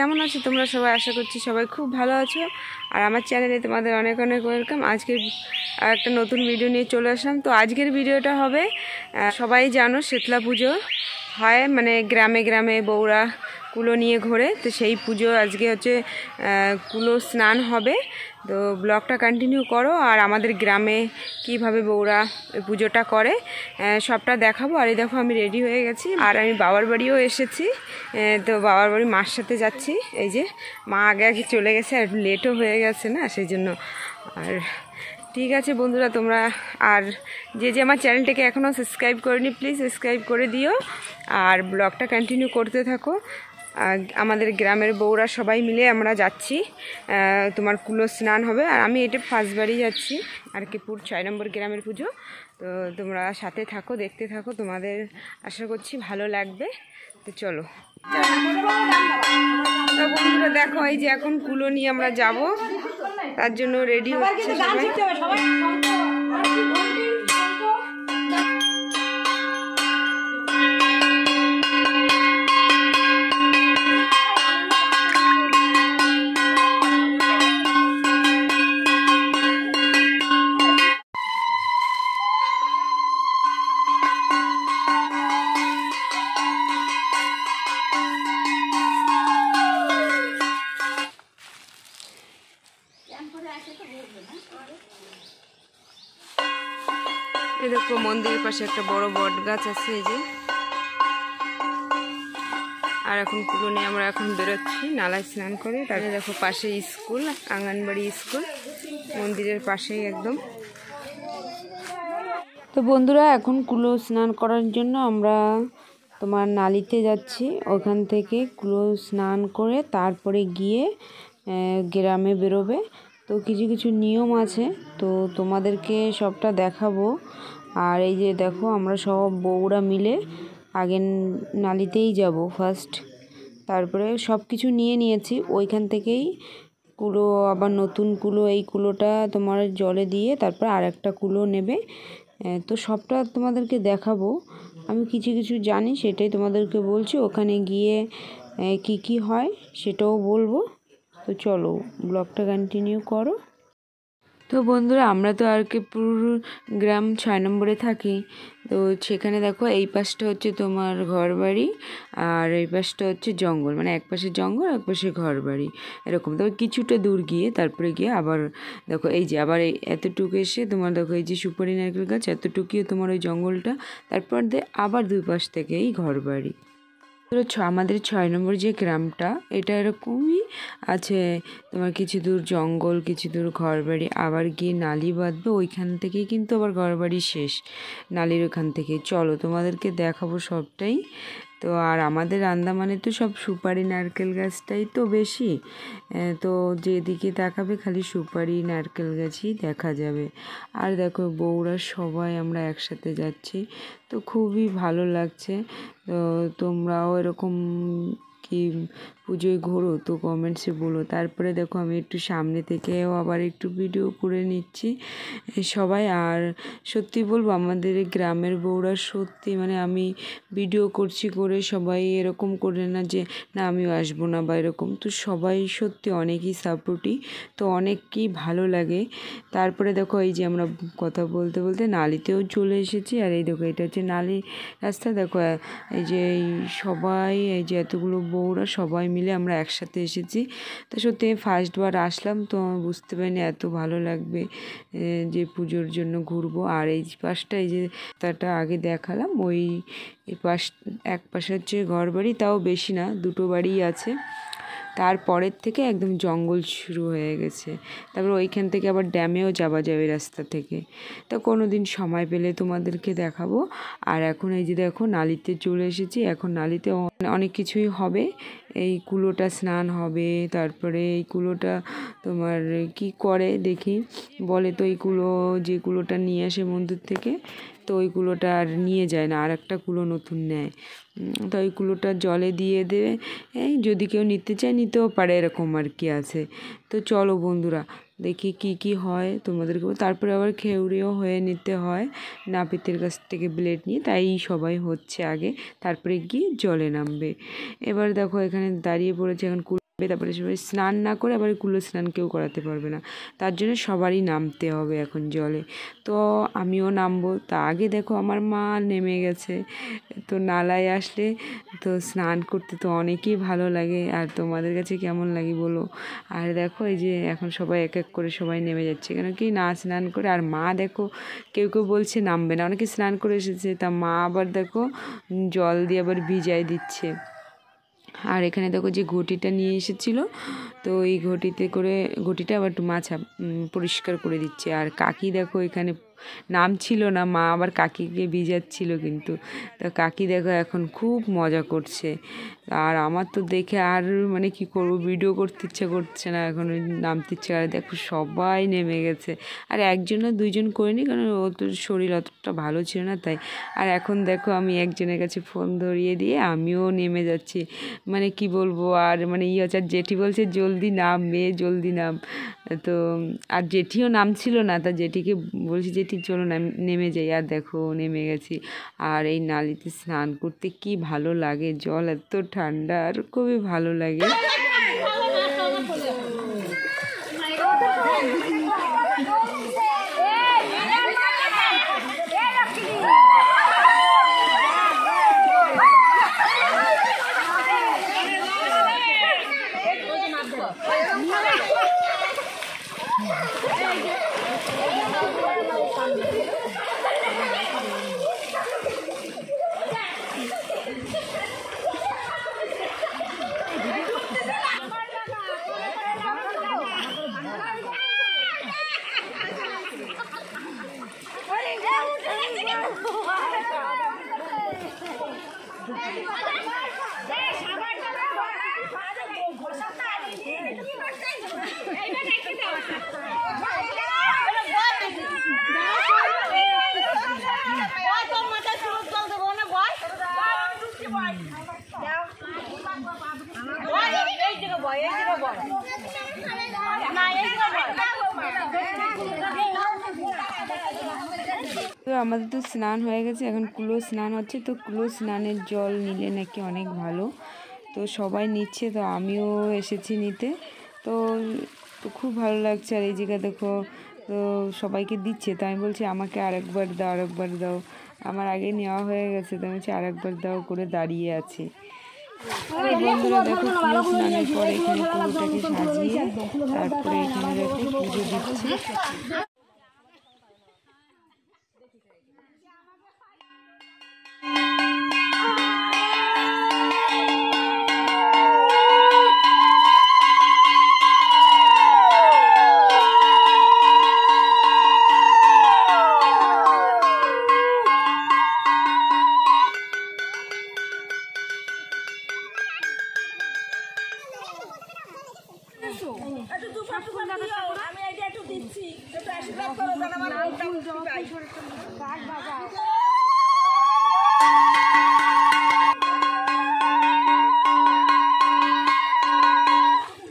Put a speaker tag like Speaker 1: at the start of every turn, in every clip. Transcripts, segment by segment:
Speaker 1: কেমন আছো তোমরা সবাই? আশা করছি সবাই খুব ভালো আছো। আর আমার চ্যানেলে তোমাদের অনেক অনেক ওয়েলকাম। আজকের একটা নতুন ভিডিও নিয়ে চলে আসলাম। তো আজকের ভিডিওটা হবে, সবাই জানো শীতলা পুজো হয়, মানে গ্রামে গ্রামে বউরা কুলো নিয়ে ঘোরে। তো সেই পুজো আজকে হচ্ছে কুলো স্নান হবে। তো ব্লগটা কন্টিনিউ করো, আর আমাদের গ্রামে কিভাবে বউরা পুজোটা করে সবটা দেখাবো। আর এই দেখো আমি রেডি হয়ে গেছি, আর আমি বাবার বাড়িও এসেছি। তো বাবার বাড়ি মার সাথে যাচ্ছি। এই যে মা আগে আগে চলে গেছে, আর লেটও হয়ে গেছে না, সেই জন্য। আর ঠিক আছে বন্ধুরা, তোমরা আর যে আমার চ্যানেলটাকে এখনও সাবস্ক্রাইব করেনি প্লিজ সাবস্ক্রাইব করে দিও, আর ব্লগটা কন্টিনিউ করতে থাকো। আমাদের গ্রামের বউরা সবাই মিলে আমরা যাচ্ছি, তোমার কুলো স্নান হবে। আর আমি এটা ফার্স্ট বাড়ি যাচ্ছি, আর কিপুর 6 নম্বর গ্রামের পুজো। তো তোমরা সাথে থাকো, দেখতে থাকো, তোমাদের আশা করছি ভালো লাগবে। তো চলো বন্ধুরা, দেখো এই যে এখন কুলো নিয়ে আমরা যাব, তার জন্য রেডি হচ্ছে সবাই। এই দেখো মন্দিরের পাশে একটা বড় বট গাছ আছে, এই যে। আর এখন কুলো নিয়ে আমরা এখন বেরোচ্ছি নালায় স্নান করে। তারপরে দেখো পাশে স্কুল, আঙ্গনবাড়ি স্কুল, মন্দিরের পাশেই একদম। তো বন্ধুরা, এখন কুলো স্নান করার জন্য আমরা তোমার নালিতে যাচ্ছি। ওখান থেকে কুলো স্নান করে তারপরে গিয়ে গ্রামে বেরোবে। তো কিছু কিছু নিয়ম আছে, তো তোমাদেরকে সবটা দেখাবো। আর এই যে দেখো আমরা সব বউরা মিলে আগে নালিতেই যাব ফার্স্ট, তারপরে সব কিছু নিয়ে নিয়েছি। ওইখান থেকেই কুলো, আবার নতুন কুলো, এই কুলোটা তোমার জলে দিয়ে তারপর আর একটা কুলো নেবে। তো সবটা তোমাদেরকে দেখাবো। আমি কিছু কিছু জানি, সেটাই তোমাদেরকে বলছি। ওখানে গিয়ে কি কি হয় সেটাও বলবো। তো চলো ব্লগটা কন্টিনিউ করো। তো বন্ধুরা, আমরা তো আর কি পুরো গ্রাম 6 নম্বরে থাকি। তো সেখানে দেখো এই পাশটা হচ্ছে তোমার ঘর বাড়ি, আর এই পাশটা হচ্ছে জঙ্গল, মানে এক পাশে জঙ্গল এক পাশে ঘর বাড়ি এরকম। তবে কিছুটা দূর গিয়ে তারপরে গিয়ে আবার দেখো এই যে আবার এই এতটুকু এসে তোমার দেখো এই যে সুপারি নারকেল গাছ, এতটুকুই তোমার ওই জঙ্গলটা। তারপর আবার দুই পাশ থেকেই ঘর বাড়ি। আমাদের 6 নম্বর যে গ্রামটা, এটা এরকমই আছে। তোমার কিছু দূর জঙ্গল, কিছু দূর ঘরবাড়ি, আবার গিয়ে নালি বাঁধবে। ওইখান থেকেই কিন্তু আবার ঘরবাড়ি শেষ, নালির ওখান থেকে। চলো তোমাদেরকে দেখাবো সবটাই। তো আর আমাদের আন্দামানে তো সব সুপারি নারকেল গাছটাই তো বেশি। তো যেদিকে তাকাবে খালি সুপারি নারকেল গাছই দেখা যাবে। আর দেখো বউরা সবাই আমরা একসাথে যাচ্ছি, তো খুবই ভালো লাগছে। তো তোমরাও এরকম কি পুজোয় ঘোরো তো কমেন্টসে বলো। তারপরে দেখো আমি একটু সামনে থেকেও আবার একটু ভিডিও করে নিচ্ছি সবাই। আর সত্যি বলবো, আমাদের গ্রামের বউরা সত্যি, মানে আমি ভিডিও করছি করে সবাই এরকম করে না যে না আমিও আসবো না বা এরকম। তো সবাই সত্যি অনেকই সাপোর্টিভ, তো অনেকই ভালো লাগে। তারপরে দেখো এই যে আমরা কথা বলতে বলতে নালিতেও চলে এসেছি। আর এই দেখো এটা হচ্ছে নালি রাস্তা। দেখো এই যে সবাই, এই যে এতগুলো বউরা সবাই মিলে আমরা একসাথে এসেছি। তো সত্যি ফার্স্টবার আসলাম, তো বুঝতে পারিনি এত ভালো লাগবে যে পুজোর জন্য ঘুরবো। আর এই পাশটা, এই যে তাটা আগে দেখালাম, ওই পাশ এক পাশে হচ্ছে ঘর বাড়ি, তাও বেশি না, দুটো বাড়িই আছে। তারপরের থেকে একদম জঙ্গল শুরু হয়ে গেছে। তারপর ওইখান থেকে আবার ড্যামেও যাওয়া যাবে রাস্তা থেকে। তো কোনো দিন সময় পেলে তোমাদেরকে দেখাবো। আর এখন এই যে দেখো নালিতে চলে এসেছি। এখন নালিতে অনেক কিছুই হবে। এই কুলোটা স্নান হবে, তারপরে এই কুলোটা তোমার কি করে দেখি বলে, তো এই কুলো, যে কুলোটা নিয়ে আসে মন্দির থেকে, তো ওই কুলোটা আর নিয়ে যায় না, আর একটা কুলো নতুন নেয়। তো ওই কুলোটা জলে দিয়ে দেবে, এই যদি কেউ নিতে চায় নিতেও পারে, এরকম আর কি আছে। তো চলো বন্ধুরা দেখি কি কি হয় তোমাদেরকে। তারপরে আবার খেউড়িও হয়ে নিতে হয় নাপিতের কাছ থেকে ব্লেড নিয়ে, তাই সবাই হচ্ছে আগে, তারপরে গিয়ে জলে নামবে। এবার দেখো এখানে দাঁড়িয়ে পড়েছে এখন তারপরে সবাই স্নান না করে আবার কুলো স্নান কেউ করাতে পারবে না, তার জন্য সবারই নামতে হবে এখন জলে। তো আমিও নামবো। তা আগে দেখো আমার মা নেমে গেছে। তো নালায় আসলে তো স্নান করতে তো অনেকই ভালো লাগে। আর তোমাদের কাছে কেমন লাগে বলো। আর দেখো এই যে এখন সবাই এক এক করে সবাই নেমে যাচ্ছে, কেন কি না স্নান করে। আর মা দেখো কেউ কেউ বলছে নামবে না, অনেকে স্নান করে এসেছে, তা মা আবার দেখো জল দিয়ে আবার ভিজাই দিচ্ছে। আর এখানে দেখো যে ঘটিটা নিয়ে এসেছিলো, তো এই ঘটিটা আবার একটু মাছ পরিষ্কার করে দিচ্ছে। আর কাকি দেখো এখানে নাম ছিল না, মা আবার কাকিকে ভিজাচ্ছিল কিন্তু। তো কাকি দেখো এখন খুব মজা করছে। আর আমার তো দেখে আর মানে কি করব, ভিডিও করতে ইচ্ছা করছে না, এখন নামতে ইচ্ছে। আর দেখো সবাই নেমে গেছে। আর একজন না দুইজন করিনি, কারণ ও তো শরীর অতটা ভালো ছিল না তাই। আর এখন দেখো আমি একজনের কাছে ফোন ধরিয়ে দিয়ে আমিও নেমে যাচ্ছি। মানে কি বলবো, আর মানে হচ্ছে, আর জেঠি বলছে জলদি নাম মেয়ে, জলদি নাম। তো আর জেঠিও নাম ছিল না, তা জেঠিকে বলছি জেঠি চলো নেমে যাই। আর দেখো নেমে গেছি। আর এই নালিতে স্নান করতে কি ভালো লাগে, জল এত ঠান্ডা আর খুবই ভালো লাগে। তো আমাদের তো স্নান হয়ে গেছে, এখন কুলো স্নান হচ্ছে। তো কুলো স্নানের জল নিলে নাকি অনেক ভালো, তো সবাই নিচ্ছে, তো আমিও এসেছি নিতে। তো তো খুব ভালো লাগছে। আর এই জায়গা দেখো তো সবাইকে দিচ্ছে, তো আমি বলছি আমাকে আরেকবার দাও, আরেকবার দাও। আমার আগে নেওয়া হয়ে গেছে, তো আমি বলছি আরেকবার দাও করে দাঁড়িয়ে আছি। বন্ধুরা দেখো কুলো স্নানের পরে এখানে কুলোটাকে সাজিয়ে তারপরে এখানে দেখো পুজো দিচ্ছে।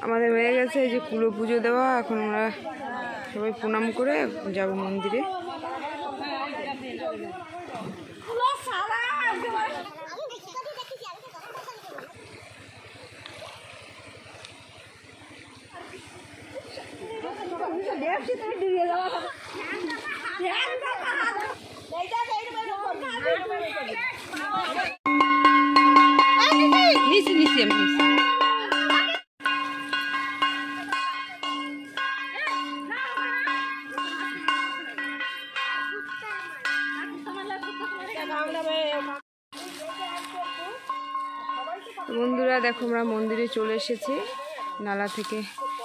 Speaker 1: আমাদের হয়ে গেছে এই যে কুলো পুজো দেওয়া। এখন আমরা সবাই প্রণাম করে যাব মন্দিরে। নিচে নিচে বন্ধুরা দেখো আমরা মন্দিরে চলে এসেছি। নালা থেকে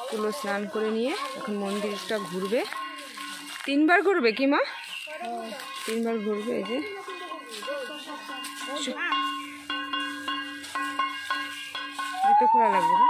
Speaker 1: কুলো স্নান করে নিয়ে এখন মন্দিরটা ঘুরবে, 3 বার ঘুরবে কি মা? 3 বার ঘুরবে। এই যে জুতো খোলা লাগবে না।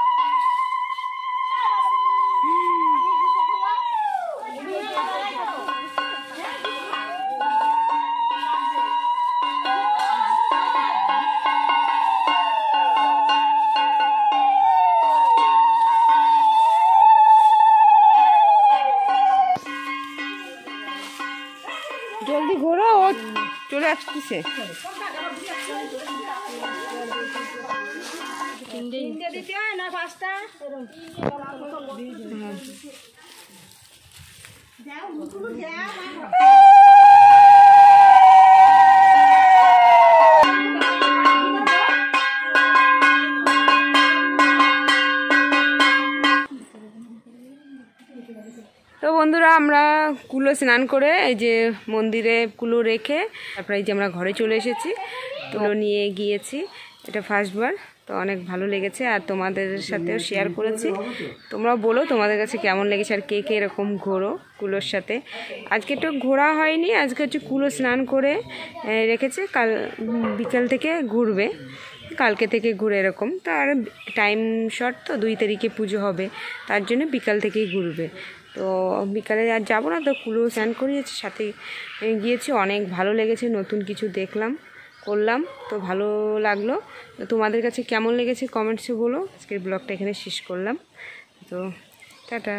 Speaker 1: জলদি ঘোরো, ও চলে আসতেছে।
Speaker 2: তিনটে দিতে হয় না 5টা?
Speaker 1: তো বন্ধুরা আমরা কুলো স্নান করে এই যে মন্দিরে কুলো রেখে তারপরে এই যে আমরা ঘরে চলে এসেছি। কুলো নিয়ে গিয়েছি, এটা ফার্স্টবার, তো অনেক ভালো লেগেছে আর তোমাদের সাথেও শেয়ার করেছি। তোমরাও বলো তোমাদের কাছে কেমন লেগেছে আর কে কে এরকম ঘোরো কুলোর সাথে। আজকে একটু ঘোরা হয়নি, আজকে হচ্ছে কুলো স্নান করে রেখেছে, কাল বিকাল থেকে ঘুরবে, কালকে থেকে ঘুরে এরকম। তো আর টাইম শর্ট, তো 2 তারিখে পুজো হবে, তার জন্য বিকাল থেকেই ঘুরবে। তো বিকালে আর যাবো না, তো কুলো স্নান করিয়েছি, সাথে গিয়েছি, অনেক ভালো লেগেছে, নতুন কিছু দেখলাম করলাম, তো ভালো লাগলো। তো তোমাদের কাছে কেমন লেগেছে কমেন্টসে বলো। আজকের ব্লগটা এখানে শেষ করলাম, তো টাটা।